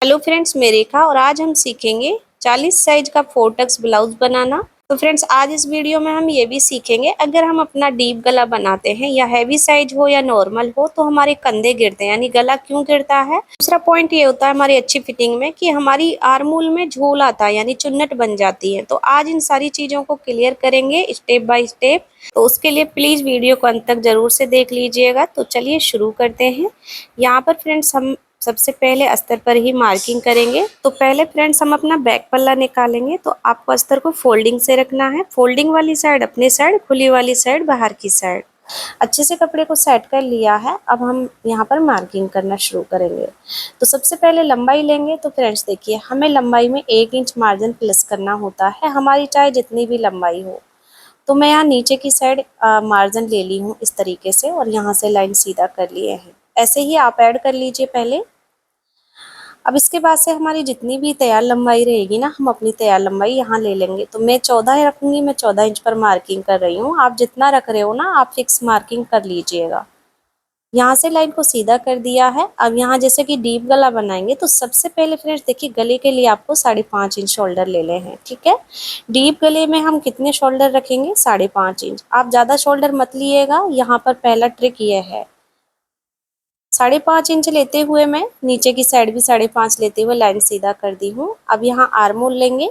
Hello friends, मैं रेखा और आज हम सीखेंगे 40 साइज का 4 टक्स ब्लाउज बनाना। तो फ्रेंड्स, आज इस वीडियो में हम ये भी सीखेंगे अगर हम अपना डीप गला बनाते हैं या हैवी साइज हो या नॉर्मल हो तो हमारे कंधे गिरते हैं, यानी गला क्यों गिरता है। दूसरा पॉइंट ये होता है हमारी अच्छी फिटिंग में कि हमारी आर्मोल में झोल आता है, यानी चुन्नट बन जाती है। तो आज इन सारी चीजों को क्लियर करेंगे स्टेप बाय स्टेप। तो उसके लिए प्लीज वीडियो को अंत तक जरूर से देख लीजिएगा। तो चलिए शुरू करते हैं। यहाँ पर फ्रेंड्स हम सबसे पहले अस्तर पर ही मार्किंग करेंगे। तो पहले फ्रेंड्स हम अपना बैक पल्ला निकालेंगे। तो आपको अस्तर को फोल्डिंग से रखना है, फोल्डिंग वाली साइड अपनी साइड, खुली वाली साइड बाहर की साइड। अच्छे से कपड़े को सेट कर लिया है। अब हम यहाँ पर मार्किंग करना शुरू करेंगे। तो सबसे पहले लंबाई लेंगे। तो फ्रेंड्स देखिए, हमें लंबाई में 1 इंच मार्जिन प्लस करना होता है, हमारी चाहे जितनी भी लंबाई हो। तो मैं यहाँ नीचे की साइड मार्जिन ले ली हूँ इस तरीके से और यहाँ से लाइन सीधा कर लिए हैं। ऐसे ही आप ऐड कर लीजिए पहले। अब इसके बाद से हमारी जितनी भी तैयार लंबाई रहेगी ना, हम अपनी तैयार लंबाई यहाँ ले लेंगे। तो मैं 14 रखूंगी, मैं 14 इंच पर मार्किंग कर रही हूँ। आप जितना रख रहे हो ना, आप फिक्स मार्किंग कर लीजिएगा। यहाँ से लाइन को सीधा कर दिया है। अब यहाँ जैसे कि डीप गला बनाएंगे तो सबसे पहले फ्रेंड्स देखिए, गले के लिए आपको 5.5 इंच शोल्डर ले ले हैं, ठीक है। डीप गले में हम कितने शोल्डर रखेंगे? 5.5 इंच। आप ज़्यादा शोल्डर मत लिएगा, यहाँ पर पहला ट्रिक ये है। 5.5 इंच लेते हुए मैं नीचे की साइड भी 5.5 लेते हुए लाइन सीधा कर दी हूँ। अब यहाँ आर्मोल लेंगे।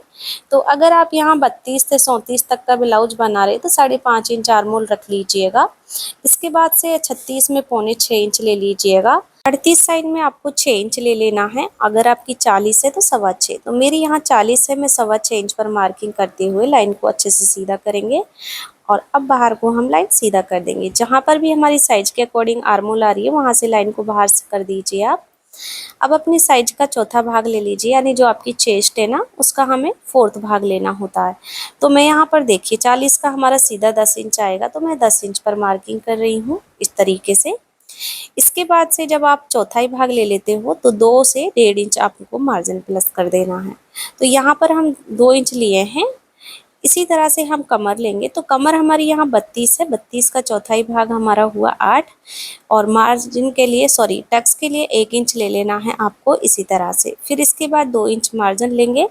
तो अगर आप यहाँ 32 से 34 तक का ब्लाउज बना रहे तो 5.5 इंच आर्मोल रख लीजिएगा। इसके बाद से 36 में 6.25 इंच ले लीजिएगा। 38 साइड में आपको 6 इंच ले लेना है। अगर आपकी 40 है तो 6.25। तो मेरी यहाँ 40 है, मैं 6.25 इंच पर मार्किंग करते हुए लाइन को अच्छे से सीधा करेंगे। और अब बाहर को हम लाइन सीधा कर देंगे। जहाँ पर भी हमारी साइज के अकॉर्डिंग आर्मोल आ रही है वहाँ से लाइन को बाहर से कर दीजिए आप। अब अपनी साइज का चौथा भाग ले लीजिए, यानी जो आपकी चेस्ट है ना, उसका हमें 4th भाग लेना होता है। तो मैं यहाँ पर देखिए 40 का हमारा सीधा 10 इंच आएगा, तो मैं 10 इंच पर मार्किंग कर रही हूँ इस तरीके से। इसके बाद से जब आप चौथाई भाग ले लेते हो तो 2 से 1.5 इंच आपको मार्जिन प्लस कर देना है। तो यहाँ पर हम 2 इंच लिए हैं। इसी तरह से हम कमर लेंगे। तो कमर हमारी यहाँ 32 है, 32 का चौथाई भाग हमारा हुआ 8। और मार्जिन के लिए टक्स के लिए 1 इंच ले लेना है आपको इसी तरह से। फिर इसके बाद 2 इंच मार्जिन लेंगे,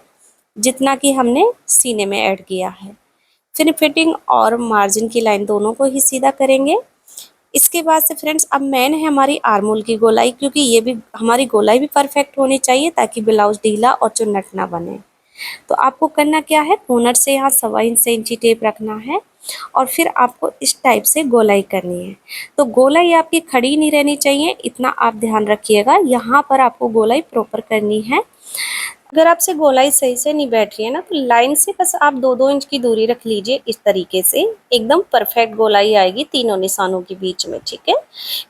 जितना कि हमने सीने में ऐड किया है। फिर फिटिंग और मार्जिन की लाइन दोनों को ही सीधा करेंगे। इसके बाद से फ्रेंड्स अब मेन है हमारी आर्मोल की गोलाई, क्योंकि ये भी हमारी गोलाई भी परफेक्ट होनी चाहिए ताकि ब्लाउज ढीला और चुन्नट ना बने। तो आपको करना क्या है, कोनर से यहाँ 1.25 इंची टेप रखना है और फिर आपको इस टाइप से गोलाई करनी है। तो गोलाई आपकी खड़ी नहीं रहनी चाहिए, इतना आप ध्यान रखिएगा। यहाँ पर आपको गोलाई प्रॉपर करनी है। अगर आपसे गोलाई सही से नहीं बैठ रही है ना, तो लाइन से बस आप 2-2 इंच की दूरी रख लीजिए। इस तरीके से एकदम परफेक्ट गोलाई आएगी तीनों निशानों के बीच में, ठीक है।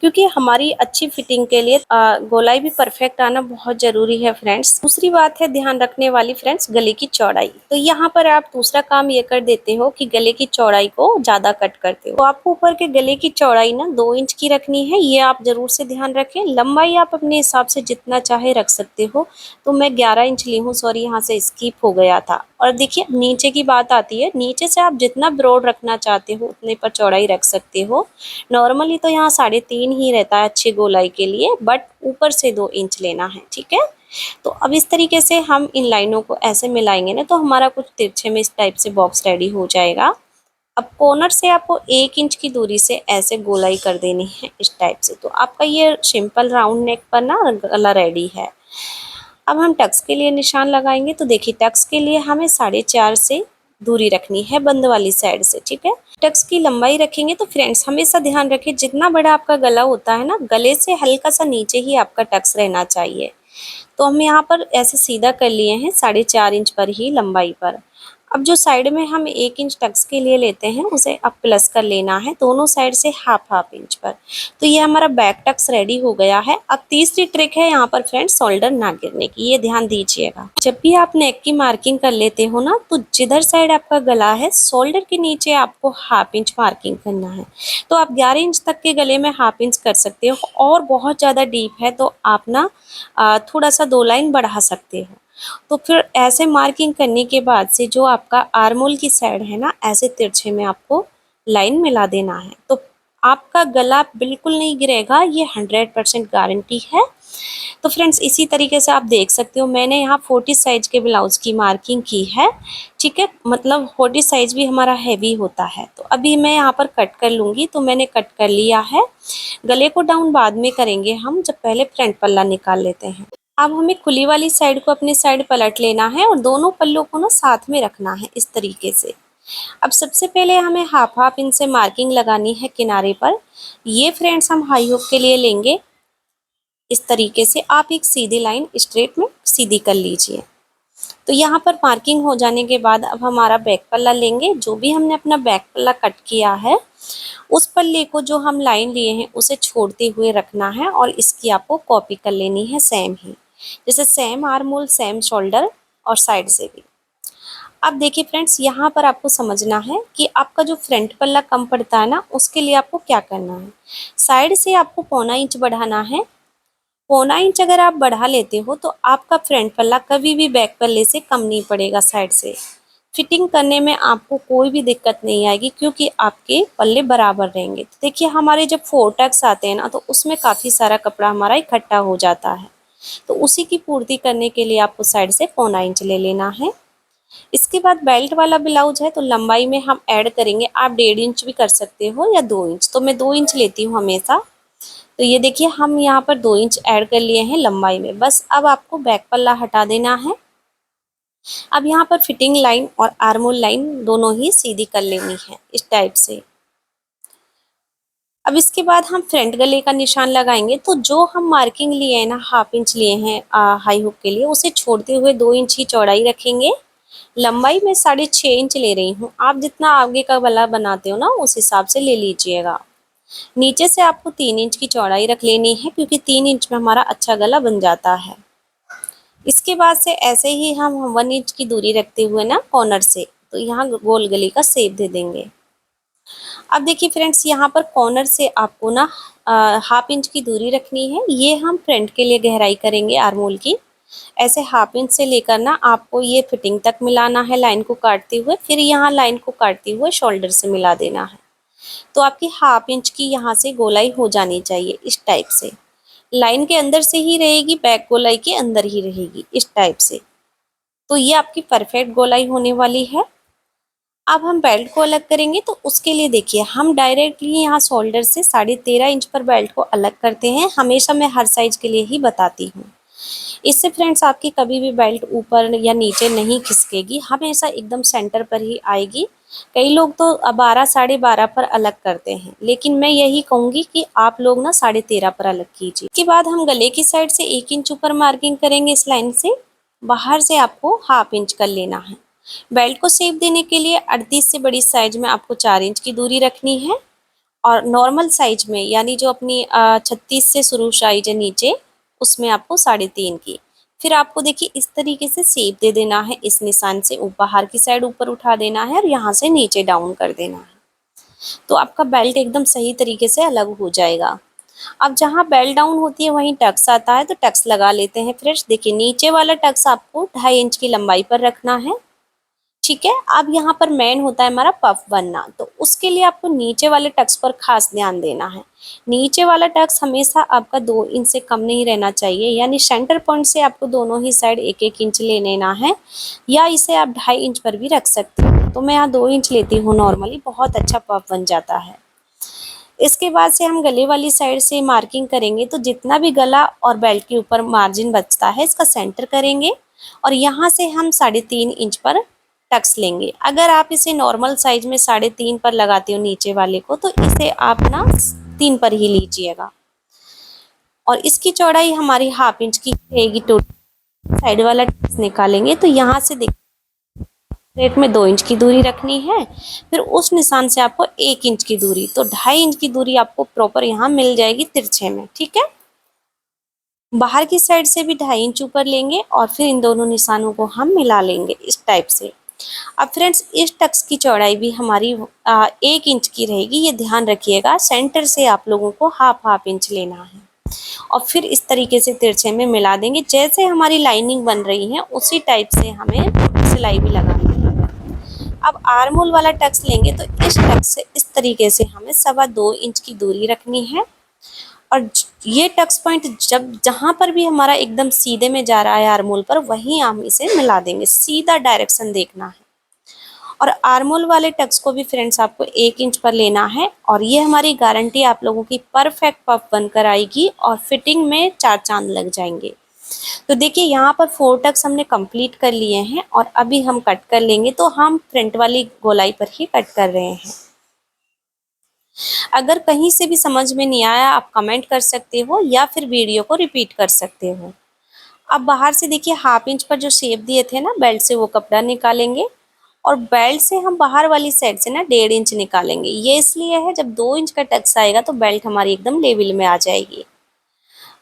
क्योंकि हमारी अच्छी फिटिंग के लिए गोलाई भी परफेक्ट आना बहुत जरूरी है फ्रेंड्स। दूसरी बात है ध्यान रखने वाली फ्रेंड्स, गले की चौड़ाई। तो यहाँ पर आप दूसरा काम ये कर देते हो कि गले की चौड़ाई को ज्यादा कट करते हो। तो आपको ऊपर के गले की चौड़ाई ना 2 इंच की रखनी है, ये आप जरूर से ध्यान रखें। लंबाई आप अपने हिसाब से जितना चाहे रख सकते हो। तो मैं 11 इंच ली हूँ, सॉरी यहाँ से स्किप हो गया था। और देखिए नीचे की बात आती है, नीचे से आप जितना ब्रॉड रखना चाहते हो उतने पर चौड़ाई रख सकते हो। नॉर्मली तो यहाँ 3.5 ही रहता है अच्छी गोलाई के लिए, बट ऊपर से 2 इंच लेना है, ठीक है। तो अब इस तरीके से हम इन लाइनों को ऐसे मिलाएंगे ना, तो हमारा कुछ तिरछे में इस टाइप से बॉक्स रेडी हो जाएगा। अब कॉर्नर से आपको 1 इंच की दूरी से ऐसे गोलाई कर देनी है इस टाइप से। तो आपका ये सिंपल राउंड नेक पर ना गला रेडी है। अब हम टक्स के लिए निशान लगाएंगे। तो देखिए टक्स के लिए हमें 4.5 से दूरी रखनी है बंद वाली साइड से, ठीक है। टक्स की लंबाई रखेंगे तो फ्रेंड्स हमेशा ध्यान रखें, जितना बड़ा आपका गला होता है ना, गले से हल्का सा नीचे ही आपका टक्स रहना चाहिए। तो हम यहाँ पर ऐसे सीधा कर लिए हैं 4.5 इंच पर ही लंबाई पर। अब जो साइड में हम 1 इंच टक्स के लिए लेते हैं उसे अब प्लस कर लेना है दोनों साइड से हाफ इंच पर। तो ये हमारा बैक टक्स रेडी हो गया है। अब तीसरी ट्रिक है यहाँ पर फ्रेंड्स, शोल्डर ना गिरने की, ये ध्यान दीजिएगा। जब भी आप नेक की मार्किंग कर लेते हो ना, तो जिधर साइड आपका गला है शोल्डर के नीचे आपको हाफ इंच मार्किंग करना है। तो आप 11 इंच तक के गले में हाफ इंच कर सकते हो, और बहुत ज़्यादा डीप है तो आप ना थोड़ा सा 2 लाइन बढ़ा सकते हो। तो फिर ऐसे मार्किंग करने के बाद से जो आपका आर्मोल की साइड है ना, ऐसे तिरछे में आपको लाइन मिला देना है। तो आपका गला बिल्कुल नहीं गिरेगा, ये 100% गारंटी है। तो फ्रेंड्स इसी तरीके से आप देख सकते हो मैंने यहाँ 40 साइज के ब्लाउज की मार्किंग की है। ठीक है, मतलब 40 साइज भी हमारा हैवी होता है। तो अभी मैं यहाँ पर कट कर लूँगी, तो मैंने कट कर लिया है। गले को डाउन बाद में करेंगे हम, जब पहले फ्रंट पल्ला निकाल लेते हैं। अब हमें खुली वाली साइड को अपनी साइड पलट लेना है और दोनों पल्लों को ना साथ में रखना है इस तरीके से। अब सबसे पहले हमें हाफ हाफ इंच से मार्किंग लगानी है किनारे पर। ये फ्रेंड्स हम हाई हुक के लिए लेंगे। इस तरीके से आप एक सीधी लाइन स्ट्रेट में सीधी कर लीजिए। तो यहाँ पर मार्किंग हो जाने के बाद अब हमारा बैक पल्ला लेंगे। जो भी हमने अपना बैक पल्ला कट किया है उस पल्ले को जो हम लाइन लिए हैं उसे छोड़ते हुए रखना है और इसकी आपको कॉपी कर लेनी है सेम ही, जैसे same arm hole, same shoulder और साइड से भी। अब देखिए फ्रेंड्स यहाँ पर आपको समझना है कि आपका जो फ्रंट पल्ला कम पड़ता है ना, उसके लिए आपको क्या करना है। साइड से आपको पौना इंच बढ़ाना है। पौना इंच अगर आप बढ़ा लेते हो तो आपका फ्रंट पल्ला कभी भी बैक पल्ले से कम नहीं पड़ेगा। साइड से फिटिंग करने में आपको कोई भी दिक्कत नहीं आएगी क्योंकि आपके पल्ले बराबर रहेंगे। तो देखिए हमारे जब 4 टक्स आते हैं ना, तो उसमें काफ़ी सारा कपड़ा हमारा इकट्ठा हो जाता है। तो उसी की पूर्ति करने के लिए आपको साइड से पौना इंच ले लेना है। इसके बाद बेल्ट वाला ब्लाउज है तो लंबाई में हम ऐड करेंगे। आप 1.5 इंच भी कर सकते हो या 2 इंच, तो मैं 2 इंच लेती हूँ हमेशा। तो ये देखिए हम यहाँ पर 2 इंच ऐड कर लिए हैं लंबाई में। बस अब आपको बैक पल्ला हटा देना है। अब यहाँ पर फिटिंग लाइन और आर्म होल लाइन दोनों ही सीधी कर लेनी है इस टाइप से। अब इसके बाद हम फ्रंट गले का निशान लगाएंगे। तो जो हम मार्किंग लिए हैं ना, हाफ इंच लिए हैं हाई हुक के लिए, उसे छोड़ते हुए 2 इंच ही चौड़ाई रखेंगे। लंबाई में 6.5 इंच ले रही हूँ। आप जितना आगे का गला बनाते हो ना उस हिसाब से ले लीजिएगा। नीचे से आपको 3 इंच की चौड़ाई रख लेनी है क्योंकि 3 इंच में हमारा अच्छा गला बन जाता है। इसके बाद से ऐसे ही हम 1 इंच की दूरी रखते हुए ना कॉर्नर से, तो यहाँ गोल गले का शेप दे देंगे। अब देखिए फ्रेंड्स यहाँ पर कॉर्नर से आपको ना हाफ इंच की दूरी रखनी है। ये हम फ्रंट के लिए गहराई करेंगे आर्म होल की। ऐसे हाफ इंच से लेकर ना आपको ये फिटिंग तक मिलाना है लाइन को काटते हुए। फिर यहाँ लाइन को काटते हुए शोल्डर से मिला देना है। तो आपकी हाफ इंच की यहाँ से गोलाई हो जानी चाहिए इस टाइप से। लाइन के अंदर से ही रहेगी, बैक गोलाई के अंदर ही रहेगी इस टाइप से। तो ये आपकी परफेक्ट गोलाई होने वाली है। अब हम बेल्ट को अलग करेंगे। तो उसके लिए देखिए हम डायरेक्टली यहाँ शोल्डर से 13.5 इंच पर बेल्ट को अलग करते हैं। हमेशा मैं हर साइज के लिए ही बताती हूँ। इससे फ्रेंड्स आपकी कभी भी बेल्ट ऊपर या नीचे नहीं खिसकेगी, हमेशा एकदम सेंटर पर ही आएगी। कई लोग तो 12 12.5 पर अलग करते हैं, लेकिन मैं यही कहूँगी कि आप लोग ना 13.5 पर अलग कीजिए। इसके बाद हम गले की साइड से 1 इंच ऊपर मार्किंग करेंगे इस लाइन से। बाहर से आपको हाफ इंच कर लेना है। बेल्ट को शेप देने के लिए 38 से बड़ी साइज में आपको 4 इंच की दूरी रखनी है और नॉर्मल साइज में यानी जो अपनी 36 से शुरू साइज है नीचे, उसमें आपको 3.5 की। फिर आपको देखिए इस तरीके से शेप दे देना है। इस निशान से बाहर की साइड ऊपर उठा देना है और यहाँ से नीचे डाउन कर देना है। तो आपका बेल्ट एकदम सही तरीके से अलग हो जाएगा। अब जहाँ बेल्ट डाउन होती है वहीं टक्स आता है, तो टक्स लगा लेते हैं फ्रेंड्स। देखिए नीचे वाला टक्स आपको 2.5 इंच की लंबाई पर रखना है। ठीक है, अब यहाँ पर मेन होता है हमारा पफ बनना। तो उसके लिए आपको नीचे वाले टक्स पर खास ध्यान देना है। नीचे वाला टक्स हमेशा आपका 2 इंच से कम नहीं रहना चाहिए, यानी सेंटर पॉइंट से आपको दोनों ही साइड 1-1 इंच ले लेना है, या इसे आप 2.5 इंच पर भी रख सकते हो। तो मैं यहाँ 2 इंच लेती हूँ नॉर्मली, बहुत अच्छा पफ बन जाता है। इसके बाद से हम गले वाली साइड से मार्किंग करेंगे। तो जितना भी गला और बेल्ट के ऊपर मार्जिन बचता है इसका सेंटर करेंगे और यहाँ से हम 3.5 इंच पर टक्स लेंगे। अगर आप इसे नॉर्मल साइज में 3.5 पर लगाते हो नीचे वाले को, तो इसे आप ना 3 पर ही लीजिएगा। और इसकी चौड़ाई हमारी हाफ इंच की रहेगी टोटल। साइड वाला टक्स निकालेंगे तो यहाँ से देखिए रेट में 2 इंच की दूरी रखनी है। फिर उस निशान से आपको 1 इंच की दूरी, तो 2.5 इंच की दूरी आपको प्रॉपर यहाँ मिल जाएगी तिरछे में। ठीक है, बाहर की साइड से भी 2.5 इंच ऊपर लेंगे और फिर इन दोनों निशानों को हम मिला लेंगे इस टाइप से। अब फ्रेंड्स इस टक्स की चौड़ाई भी हमारी 1 इंच की रहेगी, ये ध्यान रखिएगा। सेंटर से आप लोगों को हाफ इंच लेना है और फिर इस तरीके से तिरछे में मिला देंगे। जैसे हमारी लाइनिंग बन रही है उसी टाइप से हमें सिलाई भी लगानी है। अब आर्म होल वाला टक्स लेंगे तो इस टक्स से इस तरीके से हमें 2.25 इंच की दूरी रखनी है और ये टक्स पॉइंट जब जहाँ पर भी हमारा एकदम सीधे में जा रहा है आर्म होल पर, वहीं हम इसे मिला देंगे। सीधा डायरेक्शन देखना है। और आर्म होल वाले टक्स को भी फ्रेंड्स आपको 1 इंच पर लेना है और ये हमारी गारंटी आप लोगों की परफेक्ट पफ बनकर आएगी और फिटिंग में 4 चांद लग जाएंगे। तो देखिए यहाँ पर 4 टक्स हमने कंप्लीट कर लिए हैं और अभी हम कट कर लेंगे। तो हम फ्रंट वाली गोलाई पर ही कट कर रहे हैं। अगर कहीं से भी समझ में नहीं आया आप कमेंट कर सकते हो या फिर वीडियो को रिपीट कर सकते हो। अब बाहर से देखिए 1/2 इंच पर जो शेप दिए थे ना बेल्ट से, वो कपड़ा निकालेंगे और बेल्ट से हम बाहर वाली साइड से ना 1.5 इंच निकालेंगे। ये इसलिए है जब 2 इंच का टक्स आएगा तो बेल्ट हमारी एकदम लेवल में आ जाएगी।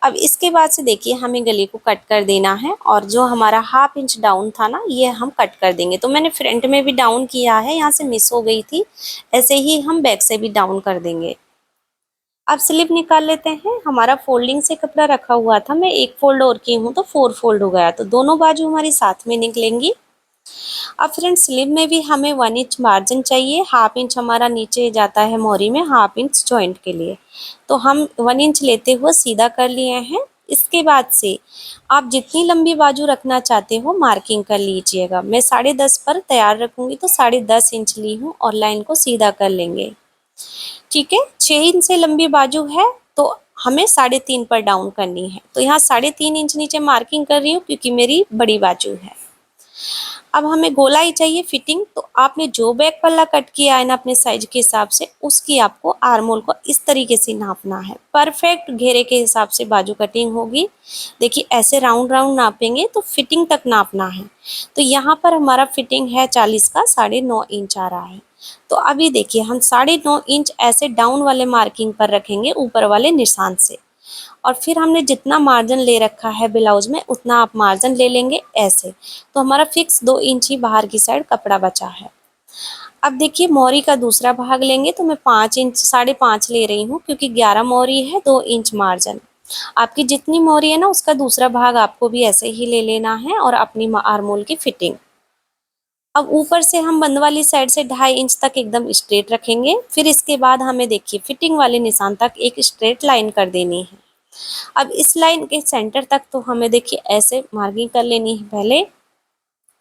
अब इसके बाद से देखिए हमें गले को कट कर देना है और जो हमारा 1/2 इंच डाउन था ना, ये हम कट कर देंगे। तो मैंने फ्रंट में भी डाउन किया है, यहाँ से मिस हो गई थी, ऐसे ही हम बैक से भी डाउन कर देंगे। अब स्लिप निकाल लेते हैं। हमारा फोल्डिंग से कपड़ा रखा हुआ था, मैं 1 फोल्ड और की हूँ तो 4 फोल्ड हो गया, तो दोनों बाजू हमारी साथ में निकलेंगी। अब फ्रेंड्स स्लीव में भी हमें 1 इंच मार्जिन चाहिए। 1/2 इंच हमारा नीचे जाता है मोरी में, 1/2 इंच जॉइंट के लिए, तो हम 1 इंच लेते हुए सीधा कर लिए हैं। इसके बाद से आप जितनी लंबी बाजू रखना चाहते हो मार्किंग कर लीजिएगा। मैं 10.5 पर तैयार रखूंगी तो 10.5 इंच ली हूँ और लाइन को सीधा कर लेंगे। ठीक है, 6 इंच से लंबी बाजू है तो हमें 3.5 पर डाउन करनी है। तो यहाँ 3.5 इंच नीचे मार्किंग कर रही हूँ क्योंकि मेरी बड़ी बाजू है। अब हमें गोलाई चाहिए फिटिंग, तो आपने जो बैक पल्ला कट किया है ना अपने साइज के हिसाब से, उसकी आपको आर्म होल को इस तरीके से नापना है। परफेक्ट घेरे के हिसाब से बाजू कटिंग होगी। देखिए ऐसे राउंड राउंड नापेंगे तो फिटिंग तक नापना है। तो यहाँ पर हमारा फिटिंग है 40 का 9.5 इंच आ रहा है। तो अभी देखिए हम 9.5 इंच ऐसे डाउन वाले मार्किंग पर रखेंगे ऊपर वाले निशान से, और फिर हमने जितना मार्जिन ले रखा है ब्लाउज में उतना आप मार्जिन ले लेंगे ऐसे। तो हमारा फिक्स 2 इंच ही बाहर की साइड कपड़ा बचा है। अब देखिए मोरी का दूसरा भाग लेंगे तो मैं 5 इंच 5.5 ले रही हूँ क्योंकि 11 मोरी है, 2 इंच मार्जिन। आपकी जितनी मोरी है ना उसका दूसरा भाग आपको भी ऐसे ही ले लेना है और अपनी आर्म होल की फिटिंग। अब ऊपर से हम बंद वाली साइड से 2.5 इंच तक एकदम स्ट्रेट रखेंगे। फिर इसके बाद हमें देखिए फिटिंग वाले निशान तक एक स्ट्रेट लाइन कर देनी है। अब इस लाइन के सेंटर तक तो हमें देखिए ऐसे मार्किंग कर लेनी है। पहले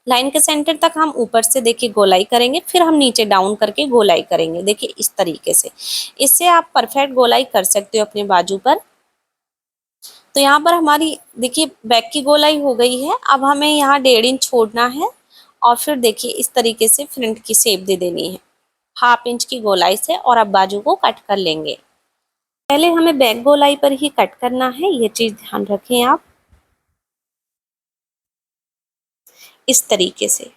लाइन के सेंटर तक हम ऊपर से देखिए गोलाई करेंगे, फिर हम नीचे डाउन करके गोलाई करेंगे। देखिए इस तरीके से, इससे आप परफेक्ट गोलाई कर सकते हो अपने बाजू पर। तो यहाँ पर हमारी देखिए बैक की गोलाई हो गई है। अब हमें यहाँ 1.5 इंच छोड़ना है और फिर देखिए इस तरीके से फ्रंट की शेप दे देनी है 1/2 इंच की गोलाई से, और अब बाजू को कट कर लेंगे। पहले हमें बैक गोलाई पर ही कट करना है, ये चीज ध्यान रखें आप। इस तरीके से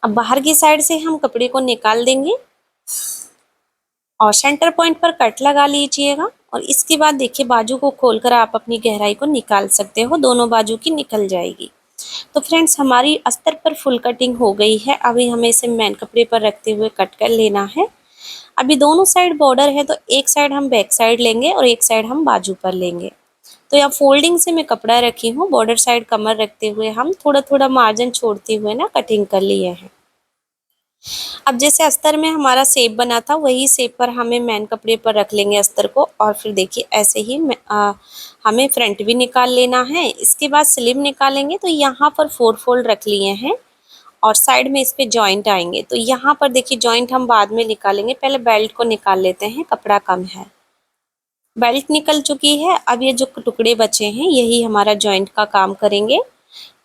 अब बाहर की साइड से हम कपड़े को निकाल देंगे और सेंटर पॉइंट पर कट लगा लीजिएगा। और इसके बाद देखिए बाजू को खोलकर आप अपनी गहराई को निकाल सकते हो, दोनों बाजू की निकल जाएगी। तो फ्रेंड्स हमारी अस्तर पर फुल कटिंग हो गई है। अभी हमें इसे मेन कपड़े पर रखते हुए कट कर लेना है। अभी दोनों साइड बॉर्डर है तो एक साइड हम बैक साइड लेंगे और एक साइड हम बाजू पर लेंगे। तो यहाँ फोल्डिंग से मैं कपड़ा रखी हूँ, बॉर्डर साइड कमर रखते हुए हम थोड़ा थोड़ा मार्जिन छोड़ते हुए ना कटिंग कर लिए हैं। अब जैसे अस्तर में हमारा शेप बना था वही शेप पर हमें मेन कपड़े पर रख लेंगे अस्तर को, और फिर देखिए ऐसे ही हमें फ्रंट भी निकाल लेना है। इसके बाद स्लीव निकालेंगे तो यहाँ पर 4 फोल्ड रख लिए हैं और साइड में इस पे जॉइंट आएंगे। तो यहाँ पर देखिए जॉइंट हम बाद में निकालेंगे, पहले बेल्ट को निकाल लेते हैं, कपड़ा कम है। बेल्ट निकल चुकी है, अब ये जो टुकड़े बचे हैं यही हमारा जॉइंट का काम करेंगे।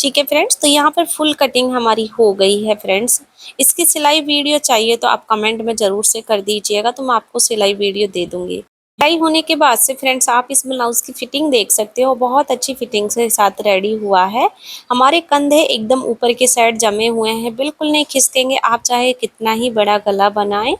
ठीक है फ्रेंड्स, तो यहाँ पर फुल कटिंग हमारी हो गई है फ्रेंड्स। इसकी सिलाई वीडियो चाहिए तो आप कमेंट में ज़रूर से कर दीजिएगा, तो मैं आपको सिलाई वीडियो दे दूँगी। सिलाई होने के बाद से फ्रेंड्स आप इस ब्लाउज़ की फिटिंग देख सकते हो, बहुत अच्छी फिटिंग के साथ रेडी हुआ है। हमारे कंधे एकदम ऊपर के साइड जमे हुए हैं, बिल्कुल नहीं खिसकेंगे, आप चाहे कितना ही बड़ा गला बनाएं।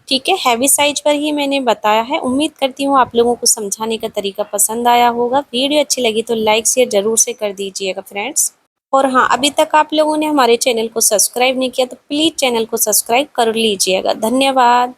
ठीक है, हैवी साइज पर ही मैंने बताया है। उम्मीद करती हूँ आप लोगों को समझाने का तरीका पसंद आया होगा। वीडियो अच्छी लगी तो लाइक शेयर ज़रूर से कर दीजिएगा फ्रेंड्स। और हाँ, अभी तक आप लोगों ने हमारे चैनल को सब्सक्राइब नहीं किया तो प्लीज़ चैनल को सब्सक्राइब कर लीजिएगा। धन्यवाद।